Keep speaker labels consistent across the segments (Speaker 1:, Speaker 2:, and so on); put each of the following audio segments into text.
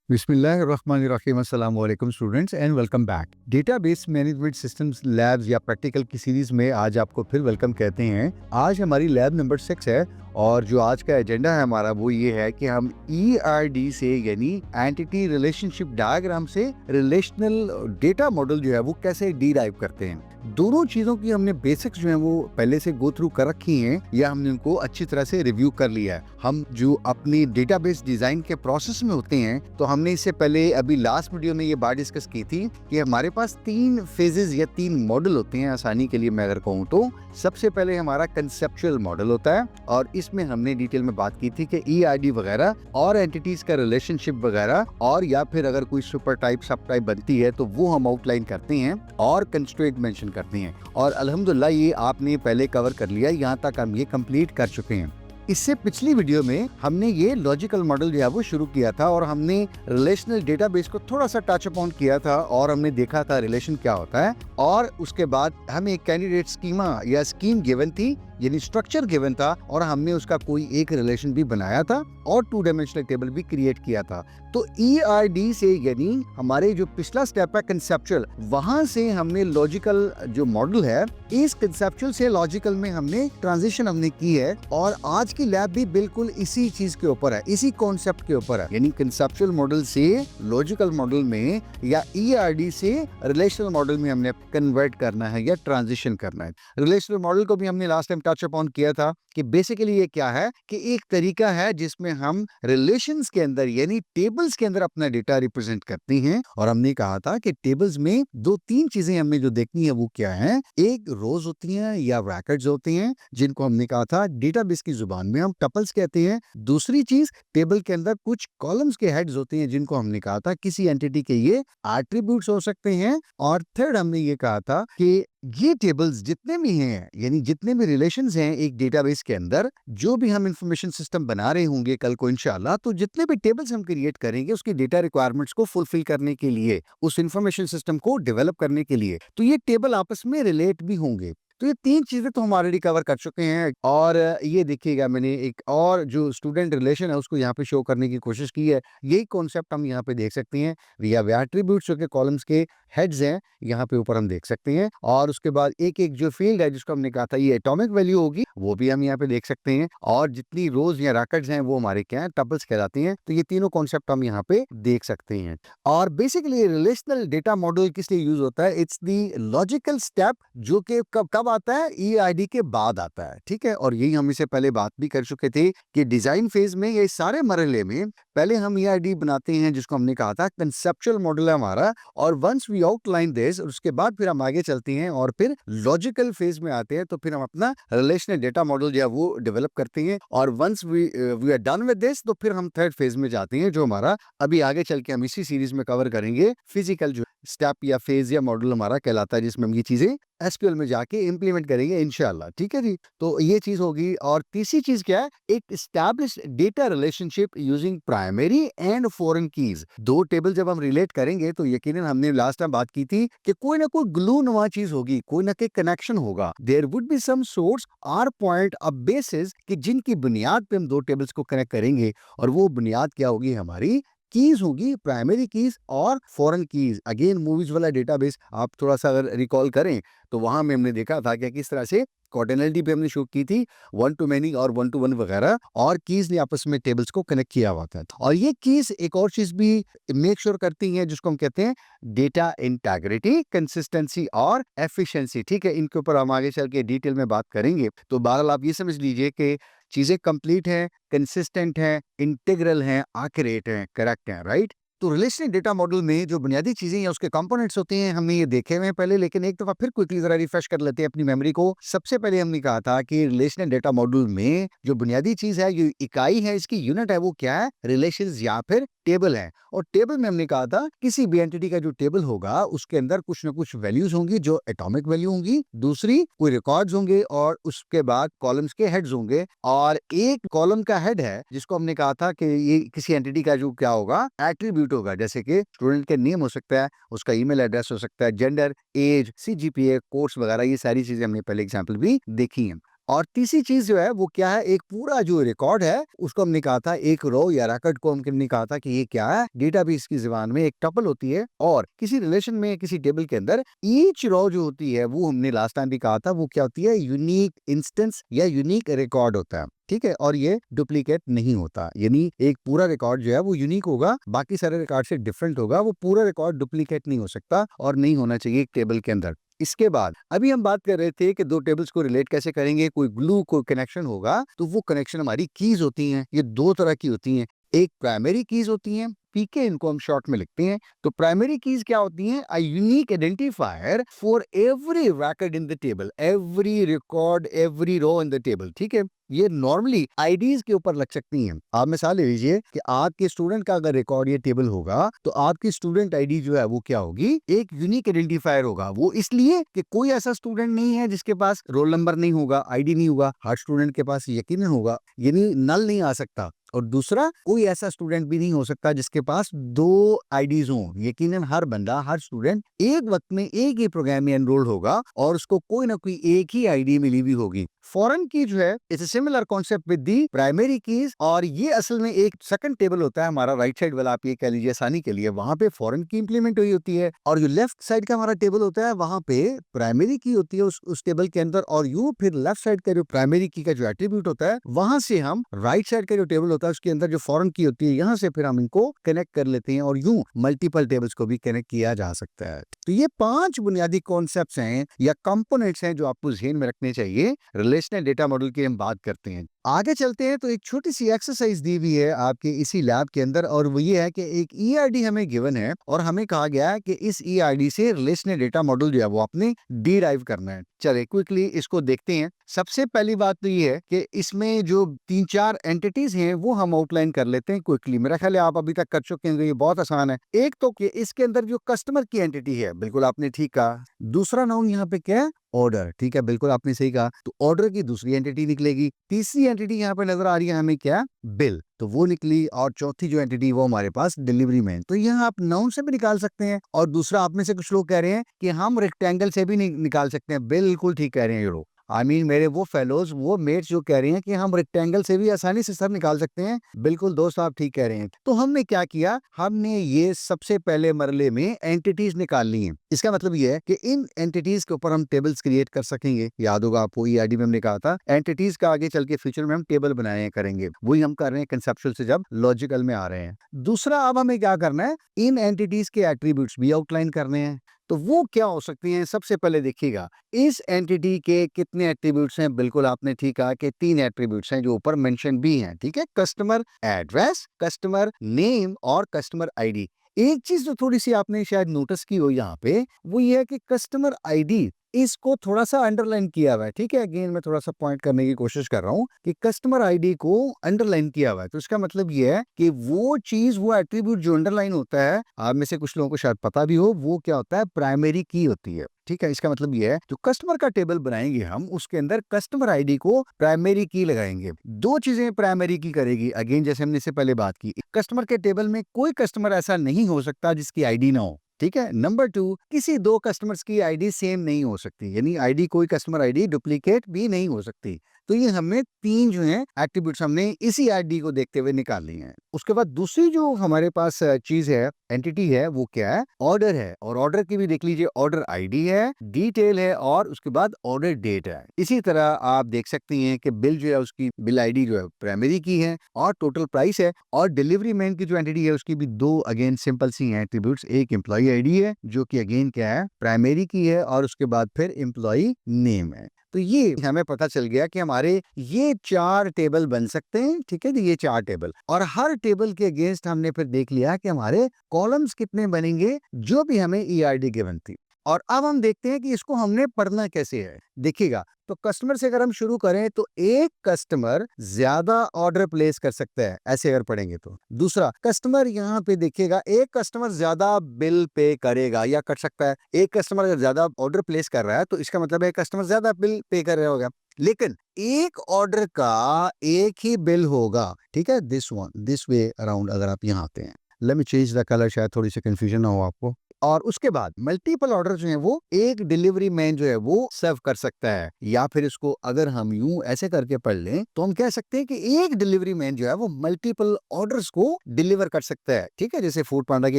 Speaker 1: बिस्मिल्लाहिर्रहमानिर्रहीम अस्सलाम वालेकुम students and welcome back. Database management systems labs या प्रैक्टिकल की सीरीज में आज आपको फिर वेलकम कहते हैं। आज हमारी लैब नंबर 6 है और जो आज का एजेंडा है हमारा वो ये है कि हम ERD से यानी एंटिटी रिलेशनशिप डायग्राम से रिलेशनल डेटा मॉडल जो है वो कैसे डिराइव करते हैं। दोनों चीजों की हमने बेसिक्स जो है वो पहले से गो थ्रू कर रखी हैं या हमने उनको अच्छी तरह से रिव्यू कर लिया है। हम जो अपनी डेटाबेस डिजाइन के प्रोसेस में होते हैं तो हमने इससे पहले अभी लास्ट वीडियो में ये बात डिस्कस की थी कि हमारे पास 3 फेजेस या 3 मॉडल होते हैं। आसानी के लिए मैं अगर कहूँ तो सबसे पहले हमारा कंसेप्चुअल मॉडल होता है और इसमें हमने डिटेल में बात की थी कि ERD वगैरह और एंटिटीज का रिलेशनशिप वगैरह और या फिर अगर कोई सुपर टाइप सब टाइप बनती है तो वो हम आउटलाइन करते हैं और कंस्ट्रेंट मेंशन करते हैं। और अल्हम्दुलिल्लाह ये आपने पहले कवर कर लिया, यहाँ तक हम ये कंप्लीट कर चुके हैं। इससे पिछली वीडियो में हमने ये लॉजिकल मॉडल जो है वो शुरू किया था और हमने रिलेशनल डेटाबेस को थोड़ा सा टच अपॉन किया था और हमने देखा था रिलेशन क्या होता है और उसके बाद हमें एक कैंडिडेट स्कीमा या स्कीम गिवन थी यानी स्ट्रक्चर गिवन था और हमने उसका कोई एक रिलेशन भी बनाया था और 2 डायमेंशनल टेबल भी क्रिएट किया था। तो ERD से यानी हमारे जो पिछला स्टेप है कंसेप्चुअल, वहां से हमने लॉजिकल जो मॉडल है इस कंसेप्चुअल से लॉजिकल में हमने ट्रांजिशन हमने की है और आज की लैब भी बिल्कुल इसी चीज के ऊपर है, इसी कॉन्सेप्ट के ऊपर है। यानी कंसेप्चुअल मॉडल से लॉजिकल मॉडल में या ERD से रिलेशनल मॉडल में हमने कन्वर्ट करना है या ट्रांजिशन करना है। रिलेशनल मॉडल को भी हमने लास्ट टाइम टच अपॉन किया था कि बेसिकली ये क्या है कि एक तरीका है जिसमें हम रिलेशंस के अंदर यानी टेबल्स के अंदर अपना डेटा रिप्रेजेंट करते हैं। और हमने कहा था कि टेबल्स में 2-3 चीजें हमें जो देखनी है वो क्या है, एक रोज होती हैं या रैकेट्स होते हैं जिनको हमने कहा था डेटाबेस की जुबान में हम टपल्स कहते हैं। दूसरी चीज टेबल के अंदर कुछ कॉलम्स के हेड्स होते हैं जिनको हमने कहा था किसी एंटिटी के ये एट्रीब्यूट्स हो सकते हैं। और थर्ड हमने ये कहा था कि ये टेबल्स जितने भी हैं यानी जितने भी रिलेशंस हैं एक डेटाबेस के अंदर, जो भी हम इंफॉर्मेशन सिस्टम बना रहे होंगे कल को इंशाल्लाह, तो जितने भी टेबल्स हम क्रिएट करेंगे उसकी डेटा रिक्वायरमेंट्स को फुलफिल करने के लिए, उस इंफॉर्मेशन सिस्टम को डेवलप करने के लिए, तो ये टेबल आपस में रिलेट भी होंगे। तो ये 3 चीजें तो हम ऑलरेडी कवर कर चुके हैं। और ये देखिएगा मैंने एक और जो स्टूडेंट रिलेशन है उसको यहाँ पे शो करने की कोशिश की है। यही कॉन्सेप्ट हम यहाँ पे देख सकते हैं। वी हैव एट्रीब्यूट्स जो कि कॉलम्स के हेड्स हैं, यहाँ पे ऊपर हम देख सकते हैं। और उसके बाद एक-एक जो फील्ड है जिसको हमने कहा था ये एटॉमिक वैल्यू होगी, वो भी हम यहाँ पे देख सकते हैं। और जितनी रोज या रैकेट्स हैं वो हमारे क्या हैं, टपल्स कहलाती हैं। तो ये तीनों कॉन्सेप्ट हम यहाँ पे देख सकते हैं। और बेसिकली रिलेशनल डेटा मॉडल किस लिए यूज होता है, इट्स द लॉजिकल स्टेप जो कि कब कब आता है, EID के बाद आता है। ठीक है, और यही हम इससे पहले बात भी कर चुके थे कि डिजाइन फेज में ये सारे मरहले में पहले हम EID बनाते हैं जिसको हमने कहा था कंसेप्चुअल मॉडल है हमारा। और वंस वी आउटलाइन दिस, उसके बाद फिर हम आगे चलते हैं और फिर लॉजिकल फेज में आते हैं। तो फिर हम अपना रिलेशनल डेटा मॉडल जो है वो डेवलप करते हैं और once we are done with this तो फिर हम थर्ड फेज में जाते हैं जो हमारा अभी आगे चल के हम इसी सीरीज में कवर करेंगे, फिजिकल जो स्टेप या फेज या मॉडल हमारा कहलाता है जिसमें हम ये चीजें SQL में जाके इंप्लीमेंट करेंगे इंशाल्लाह। ठीक है जी, तो ये चीज होगी। और तीसरी चीज क्या है, एक established data relationship using primary and foreign keys. 2 table जब हम रिलेट करेंगे तो यकीनन हमने लास्ट टाइम बात की थी कि कोई ना कोई ग्लू नुमा चीज होगी, कोई ना कोई कनेक्शन होगा। There would be some source or point a basis कि जिनकी बुनियाद पे हम 2 टेबल्स को कनेक्ट करेंगे और वो बुनियाद क्या होगी, हमारी कीज होगी, प्राइमरी कीज और फॉरेन कीज। अगेन मूवीज वाला डेटाबेस आप थोड़ा सा अगर रिकॉल करें तो वहां में हमने देखा था कि किस तरह से कॉर्डिनलिटी पे हमने शो की थी, 1 टू मेनी और 1 टू 1 वगैरह, और कीज ने आपस में टेबल्स को कनेक्ट किया हुआ था। और ये कीज एक और चीज भी मेक श्योर करती हैं जिसको हम कहते हैं डेटा इंटेग्रिटी, कंसिस्टेंसी और एफिशिएंसी। ठीक है, इनके ऊपर हम आगे चल के डिटेल में बात करेंगे। तो बहरहाल आप ये समझ लीजिए कि चीजें कंप्लीट हैं, कंसिस्टेंट हैं, इंटीग्रल हैं, एक्यूरेट हैं, करेक्ट हैं, राइट। तो रिलेशनल डेटा मॉडल में जो बुनियादी चीजें या उसके कंपोनेंट्स होते हैं हमने ये देखे हुए हैं पहले, लेकिन एक दफा फिर क्विकली जरा रिफ्रेश कर लेते हैं अपनी मेमोरी को। सबसे पहले हमने कहा था कि रिलेशनल डेटा मॉडल में जो बुनियादी चीज है, जो इकाई है, इसकी यूनिट है, वो क्या है, रिलेशंस या फिर टेबल है। और टेबल में हमने कहा था किसी भी एंटिटी का जो टेबल होगा उसके अंदर कुछ ना कुछ वैल्यूज होंगी जो एटॉमिक वैल्यू होंगी, दूसरी कोई रिकॉर्ड्स होंगे और उसके बाद कॉलम्स के हेड्स होंगे। और एक कॉलम का हेड है जिसको हमने कहा था कि ये किसी एंटिटी का जो क्या होगा, एट्रीब्यूट होगा। जैसे कि स्टूडेंट के नेम हो सकता है, उसका ईमेल एड्रेस हो सकता है, जेंडर, एज, CGPA, कोर्स वगैरह, ये सारी चीजें हमने पहले एग्जाम्पल भी देखी हैं। और तीसरी चीज जो है वो क्या है, एक पूरा जो रिकॉर्ड है उसको हमने कहा था, एक रो या रिकॉर्ड को हमने कहा था कि ये क्या है, डेटाबेस की जुबान में एक टपल होती है और किसी रिलेशन में किसी टेबल के अंदर ईच रो जो होती है वो हमने लास्ट टाइम भी कहा था वो क्या होती है, यूनिक इंस्टेंस या यूनिक रिकॉर्ड होता है। ठीक है, और ये डुप्लीकेट नहीं होता, यानी एक पूरा रिकॉर्ड जो है वो यूनिक होगा, बाकी सारे रिकॉर्ड से डिफरेंट होगा, वो पूरा रिकॉर्ड डुप्लीकेट नहीं हो सकता और नहीं होना चाहिए एक टेबल के अंदर। इसके बाद अभी हम बात कर रहे थे कि दो टेबल्स को रिलेट कैसे करेंगे, कोई ग्लू कोई कनेक्शन होगा तो वो कनेक्शन हमारी कीज होती हैं, ये दो तरह की होती हैं, एक प्राइमरी कीज होती हैं, पीके इनको हम शॉर्ट में लिखते हैं। तो प्राइमरी कीज क्या होती हैं, a unique identifier for every record in the table, every record every row in the table. ठीक है, ये नॉर्मली आईडीज के ऊपर लग सकती हैं। आप मिसाल ले लीजिए कि आपके स्टूडेंट का अगर रिकॉर्ड ये टेबल होगा तो आपकी स्टूडेंट आईडी जो है वो क्या होगी, एक यूनिक आइडेंटिफायर होगा। वो इसलिए कि कोई ऐसा स्टूडेंट नहीं है जिसके पास रोल नंबर नहीं होगा, आईडी नहीं होगा, हर स्टूडेंट के पास यकीनन होगा, यानी नल नहीं आ सकता। और दूसरा, कोई ऐसा स्टूडेंट भी नहीं हो सकता जिसके पास दो आईडीज हों, यकीनन हर बंदा हर स्टूडेंट एक वक्त में एक ही प्रोग्राम में एनरोल्ड होगा और उसको कोई ना कोई एक ही आईडी मिली हुई होगी। फॉरेन की जो है it's similar concept with the primary keys, और ये असल में एक सेकंड टेबल होता है हमारा राइट साइड वाला, आप ये कह लीजिए आसानी के लिए, वहां पे फॉरेन की इंप्लीमेंट हुई होती है, और जो लेफ्ट साइड का हमारा टेबल होता है वहां पे प्राइमरी की होती है उस टेबल के अंदर, और यूं फिर लेफ्ट साइड का जो प्राइमरी की का जो एट्रीब्यूट होता है वहां से हम राइट साइड का जो टेबल होता है उसके अंदर जो फॉरेन की होती है यहाँ से फिर हम इनको कनेक्ट कर लेते हैं, और यूं मल्टीपल टेबल्स को भी कनेक्ट किया जा सकता है। तो ये 5 बुनियादी कॉन्सेप्ट्स हैं या कंपोनेंट्स हैं जो आपको ज़हन में रखने चाहिए रिलेशनल डेटा मॉडल की हम बात करते हैं। आगे चलते हैं तो एक छोटी सी एक्सरसाइज दी हुई है आपके इसी लैब के अंदर, और वो ये है कि एक ईआरडी हमें गिवन है और हमें कहा गया है कि इस ईआरडी से रिलेशनल डेटा मॉडल जो है वो आपने डिराइव करना है। चलिए क्विकली इसको देखते हैं। सबसे पहली बात तो ये है कि इसमें जो 3-4 एंटिटीज हैं वो हम आउटलाइन कर लेते हैं क्विकली। मेरा ख्याल है आप अभी तक कर चुके हैं, ये बहुत आसान है। एक तो कि इसके अंदर जो कस्टमर की एंटिटी है, बिल्कुल आपने ठीक कहा। दूसरा नाउन यहाँ पे क्या है, ऑर्डर, ठीक है, बिल्कुल आपने सही कहा, तो ऑर्डर की दूसरी एंटिटी निकलेगी। तीसरी एंटिटी यहाँ पे नजर आ रही है हमें क्या, बिल, तो वो निकली। और चौथी जो एंटिटी वो हमारे पास डिलीवरी मैन, तो यहाँ आप नाउन से भी निकाल सकते हैं। और दूसरा, आप में से कुछ लोग कह रहे हैं कि हम रेक्टेंगल से भी निकाल सकते हैं, बिल्कुल ठीक कह रहे हैं ये लोग। मेरे वो फेलोज वो मेट्स जो कह रहे हैं कि हम रेक्टेंगल से भी आसानी से सर निकाल सकते हैं, बिल्कुल दोस्त आप ठीक कह रहे हैं। तो हमने क्या किया, हमने ये सबसे पहले मरले में एंटिटीज निकाल ली हैं। इसका मतलब ये है कि इन एंटिटीज के ऊपर हम टेबल्स क्रिएट कर सकेंगे। याद होगा आपको ईआरडी में हमने कहा था एंटिटीज का आगे चल के फ्यूचर में हम टेबल बनाए करेंगे, वही हम कर रहे हैं कंसेप्चुअल से जब लॉजिकल में आ रहे हैं। दूसरा, अब हमें क्या करना है, इन एंटिटीज के एट्रीब्यूट्स भी आउटलाइन करने हैं। तो वो क्या हो सकती हैं, सबसे पहले देखिएगा इस एंटिटी के कितने एट्रीब्यूट्स हैं। बिल्कुल आपने ठीक कहा कि 3 एट्रीब्यूट्स हैं जो ऊपर मेंशन भी हैं, ठीक है, कस्टमर एड्रेस, कस्टमर नेम और कस्टमर आईडी। एक चीज जो थोड़ी सी आपने शायद नोटिस की हो यहाँ पे, वो ये है कि कस्टमर आईडी इसको थोड़ा सा अंडरलाइन किया हुआ है। ठीक है, अगेन मैं थोड़ा सा पॉइंट करने की कोशिश कर रहा हूँ कि कस्टमर आईडी को अंडरलाइन किया हुआ है, तो इसका मतलब ये है कि वो चीज, वो एट्रीब्यूट जो अंडरलाइन होता है, आप में से कुछ लोगों को शायद पता भी हो, वो क्या होता है, प्राइमरी की होती है। ठीक है, इसका मतलब ये है जो कस्टमर का टेबल बनाएंगे हम, उसके अंदर कस्टमर आईडी को प्राइमरी की लगाएंगे। दो चीजें प्राइमरी की करेगी, अगेन जैसे हमने इससे पहले बात की, कस्टमर के टेबल में कोई कस्टमर ऐसा नहीं हो सकता जिसकी आईडी ना हो। ठीक है, नंबर 2, किसी दो कस्टमर्स की आईडी सेम नहीं हो सकती, यानी आईडी कोई कस्टमर आईडी डुप्लीकेट भी नहीं हो सकती। तो ये हमने 3 जो है एट्रीब्यूट्स हमने इसी आईडी को देखते हुए निकाल ली हैं। उसके बाद दूसरी जो हमारे पास चीज है, एंटिटी है, वो क्या है, ऑर्डर है। और ऑर्डर की भी देख लीजिए, ऑर्डर आईडी है, डिटेल है और उसके बाद ऑर्डर डेट है। इसी तरह आप देख सकती हैं कि बिल जो है उसकी बिल आईडी जो है प्राइमरी की है और टोटल प्राइस है। और डिलीवरी मैन की जो एंटिटी है उसकी भी 2 अगेन सिंपल सी हैं एट्रीब्यूट्स, एक एम्प्लॉय आईडी है जो कि अगेन क्या है, प्राइमरी की है, और उसके बाद फिर एम्प्लॉय नेम है। तो ये हमें पता चल गया कि हमारे ये 4 टेबल बन सकते हैं। ठीक है, तो ये 4 टेबल, और हर टेबल के अगेंस्ट हमने फिर देख लिया कि हमारे कॉलम्स कितने बनेंगे जो भी हमें ईआरडी गिवन थी। और अब हम देखते हैं कि इसको हमने पढ़ना कैसे है। देखिएगा, तो कस्टमर से अगर हम शुरू करें तो एक कस्टमर ज्यादा ऑर्डर प्लेस कर सकता है, ऐसे अगर पढ़ेंगे तो। दूसरा, कस्टमर यहाँ पे देखिएगा, एक कस्टमर ज्यादा बिल पे करेगा या कर सकता है। एक कस्टमर अगर ज्यादा ऑर्डर प्लेस कर रहा है तो इसका मतलब है कस्टमर ज्यादा बिल पे कर रहा होगा। लेकिन एक ऑर्डर का एक ही बिल होगा। ठीक है, दिस वे अराउंड अगर आप यहाँ आते हैं, let me change the colour, शायद थोड़ी सी कंफ्यूजन ना हो आपको। और उसके बाद मल्टीपल ऑर्डर जो है वो एक डिलीवरी मैन जो है वो सर्व कर सकता है। या फिर इसको अगर हम यूं ऐसे करके पढ़ लें तो हम कह सकते हैं कि एक डिलीवरी मैन जो है वो मल्टीपल ऑर्डर्स को डिलीवर कर सकता है। ठीक है, जैसे फूड पांडा की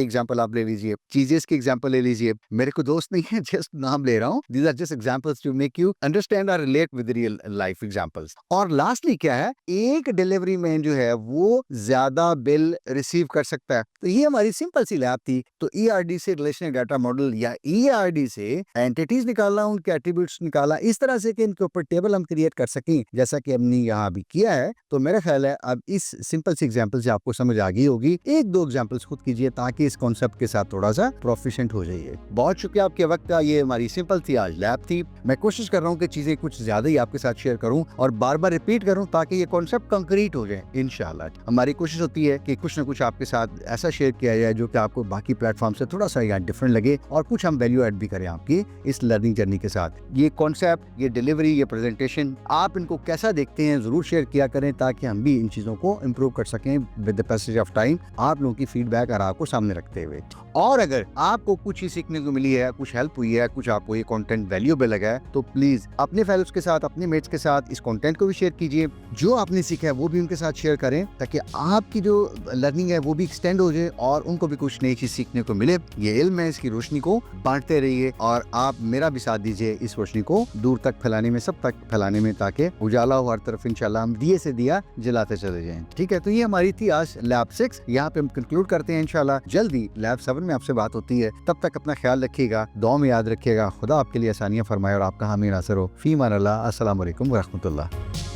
Speaker 1: एग्जांपल आप ले लीजिए, चीजेस की एग्जांपल ले लीजिए। मेरे को दोस्त नहीं है, जस्ट नाम ले रहा हूँ। These are just examples to make you understand और relate with real life examples. और लास्टली क्या है, एक डिलीवरी मैन जो है वो ज्यादा बिल रिसीव कर सकता है। तो ये हमारी सिंपल सी लैब थी। तो ईआरडी से रिलेशनल डाटा मॉडल या ईआरडी से एंटिटीज निकालना, उनके एट्रीब्यूट्स निकाला, इस तरह से कि इनके ऊपर टेबल हम क्रिएट कर सकें, जैसा कि हमने यहाँ भी किया है। तो मेरा ख्याल है अब इस सिंपल सी एग्जांपल से आपको समझ आ गई होगी। एक दो एग्जांपल्स खुद कीजिए ताकि इस कॉन्सेप्ट के साथ थोड़ा सा प्रोफिशिएंट हो जाइए। बहुत शुक्रिया आपके वक्त का। ये हमारी सिंपल सी आज लैब थी। मैं कोशिश कर रहा हूँ कि चीजें कुछ ज्यादा ही आपके साथ शेयर करूँ और बार बार रिपीट करूँ ताकि ये कॉन्सेप्ट कंक्रीट हो जाए। इंशाल्लाह हमारी कोशिश होती है कि कुछ ना कुछ आपके साथ ऐसा शेयर किया जाए जो कि आपको बाकी प्लेटफॉर्म से थोड़ा सा यार डिफरेंट लगे और कुछ हम वैल्यू ऐड भी करें आपकी इस लर्निंग जर्नी के साथ। ये कॉन्सेप्ट, ये डिलीवरी, ये प्रेजेंटेशन आप इनको कैसा देखते हैं जरूर शेयर किया करें ताकि हम भी इन चीजों को इम्प्रूव कर सकें with the passage of time, आप लोगों की फीडबैक और आपको सामने रखते हुए। और अगर आपको कुछ ही सीखने को मिली है, कुछ हेल्प हुई है, कुछ आपको ये कंटेंट वैल्यूएबल लगा है, तो प्लीज अपने फेलोज के साथ, अपने मेट्स के साथ इस कंटेंट को भी शेयर कीजिए। जो आपने सीखा है वो भी उनके साथ शेयर करें ताकि आपकी जो लर्निंग है वो भी एक्सटेंड हो जाए और उनको भी कुछ नई चीज सीखने को मिले। ये इल्म है, इसकी रोशनी को बांटते रहिए और आप मेरा भी साथ दीजिए इस रोशनी को दूर तक फैलाने में, सब तक फैलाने में, ताकि उजाला हो हर तरफ। इंशाल्लाह हम दिए से दिया जलाते चले जाएं। ठीक है, तो ये हमारी थी आज लैब 6। यहाँ पे हम कंक्लूड करते हैं। इंशाल्लाह जल्दी लैब 7 में आपसे बात होती है। तब तक अपना ख्याल रखिएगा, दुआ में याद रखिएगा। खुदा आपके लिए आसानियां फरमाए और आपका हामी नासर हो। फी मान अल्लाह। अस्सलाम वालेकुम व रहमतुल्लाह।